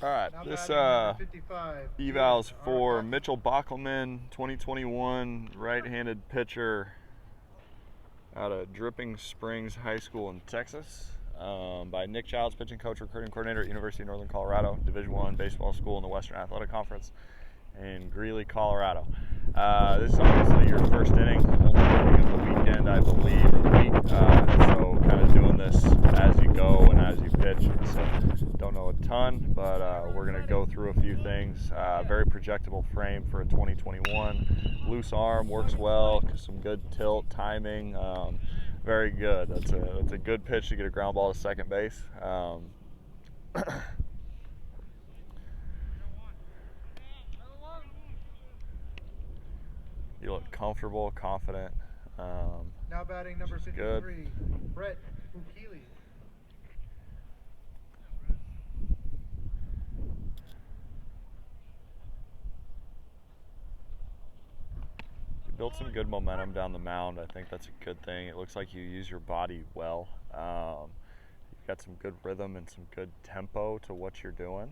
All right, Now this batting number 55, eval's for Arca. Mitchell Bockelman, 2021 right-handed pitcher out of Dripping Springs High School in Texas, by Nick Childs, pitching coach, recruiting coordinator at University of Northern Colorado, Division I baseball school in the Western Athletic Conference in Greeley, Colorado. This is obviously your first inning, only inning of the weekend, I believe, or the week. So kind of doing this as you go and as you pitch. So don't know a ton, but we're going to go through a few things. Very projectable frame for a 2021. Loose arm, works well, some good tilt, timing. Very good. That's a good pitch to get a ground ball to second base. You look comfortable, confident. Now batting number 53, Brett Bukili. You built some good momentum down the mound. I think that's a good thing. It looks like you use your body well. You've got some good rhythm and some good tempo to what you're doing.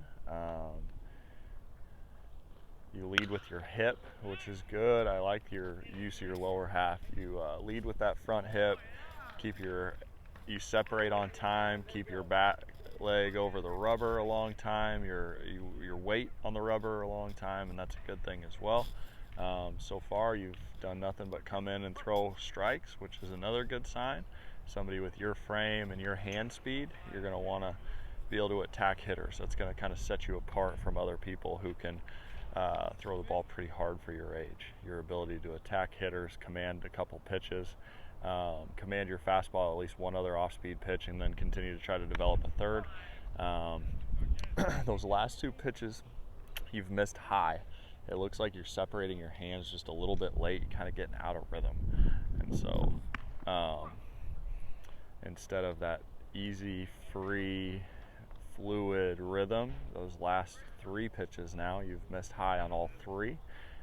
You lead with your hip, which is good. I like your use of your lower half. You lead with that front hip. You separate on time. Keep your back leg over the rubber a long time. Your weight on the rubber a long time, and that's a good thing as well. So far, you've done nothing but come in and throw strikes, which is another good sign. Somebody with your frame and your hand speed, you're going to want to be able to attack hitters. That's going to kind of set you apart from other people who can throw the ball pretty hard for your age. Your ability to attack hitters, command a couple pitches, command your fastball, at least one other off-speed pitch, and then continue to try to develop a third. Those last two pitches, you've missed high. It looks like you're separating your hands just a little bit late, kind of getting out of rhythm. And so instead of that easy, free, fluid rhythm, those last three pitches now, you've missed high on all three,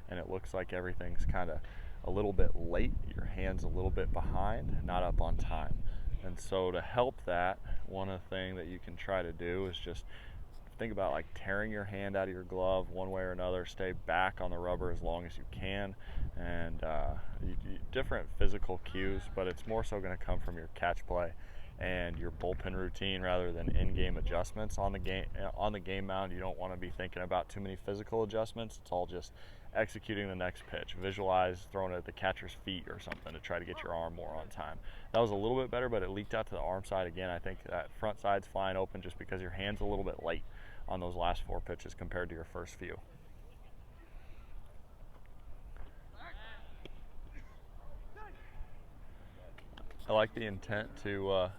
and it looks like everything's kind of a little bit late. Your hand's a little bit behind, not up on time. And so to help that, one thing that you can try to do is just think about like tearing your hand out of your glove one way or another. Stay back on the rubber as long as you can, and different physical cues, but it's more so going to come from your catch play and your bullpen routine rather than in-game adjustments on the game mound. You don't want to be thinking about too many physical adjustments. It's all just executing the next pitch. Visualize throwing it at the catcher's feet or something to try to get your arm more on time. That was a little bit better, but it leaked out to the arm side again. I think that front side's flying open just because your hand's a little bit late on those last four pitches compared to your first few. I like the intent to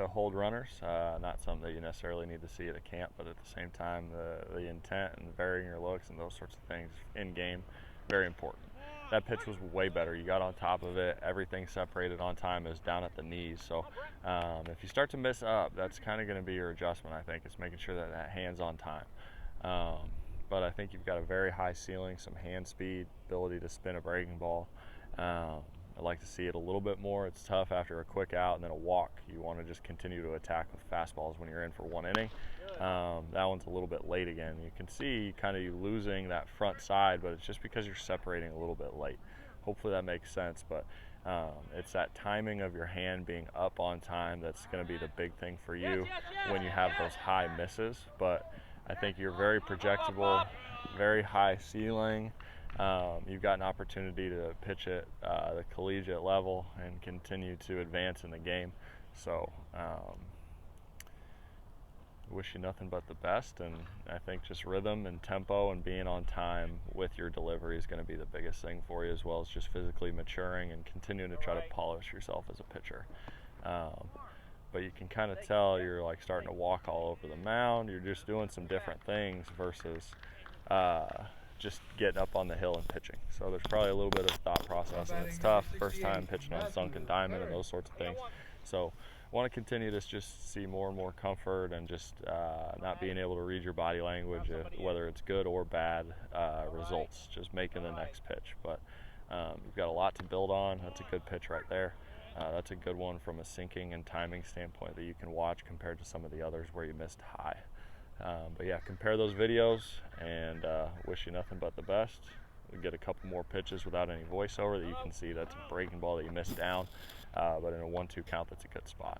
hold runners. Not something that you necessarily need to see at a camp, but at the same time, the intent and varying your looks and those sorts of things in game, very important. That pitch was way better. You got on top of it. Everything separated on time. It was down at the knees. So if you start to miss up, that's kind of going to be your adjustment, I think. It's making sure that that hand's on time. But I think you've got a very high ceiling, some hand speed, ability to spin a breaking ball. I'd like to see it a little bit more. It's tough after a quick out and then a walk. You want to just continue to attack with fastballs when you're in for one inning. That one's a little bit late again. You can see kind of you losing that front side, but it's just because you're separating a little bit late. Hopefully that makes sense, but it's that timing of your hand being up on time that's going to be the big thing for you when you have those high misses. But I think you're very projectable, very high ceiling. You've got an opportunity to pitch at the collegiate level and continue to advance in the game. So wish you nothing but the best, and I think just rhythm and tempo and being on time with your delivery is going to be the biggest thing for you, as well as just physically maturing and continuing to try to polish yourself as a pitcher. But you can kind of tell you're like starting to walk all over the mound. You're just doing some different things versus just getting up on the hill and pitching. So there's probably a little bit of thought process, and it's tough. First time pitching on sunken diamond and those sorts of things. So I want to continue to just see more and more comfort and just not being able to read your body language, whether it's good or bad results, just making the next pitch. But you've got a lot to build on. That's a good pitch right there. That's a good one from a sinking and timing standpoint that you can watch compared to some of the others where you missed high. But yeah, compare those videos, and wish you nothing but the best. We get a couple more pitches without any voiceover that you can see that's a breaking ball that you missed down, but in a 1-2 count, that's a good spot.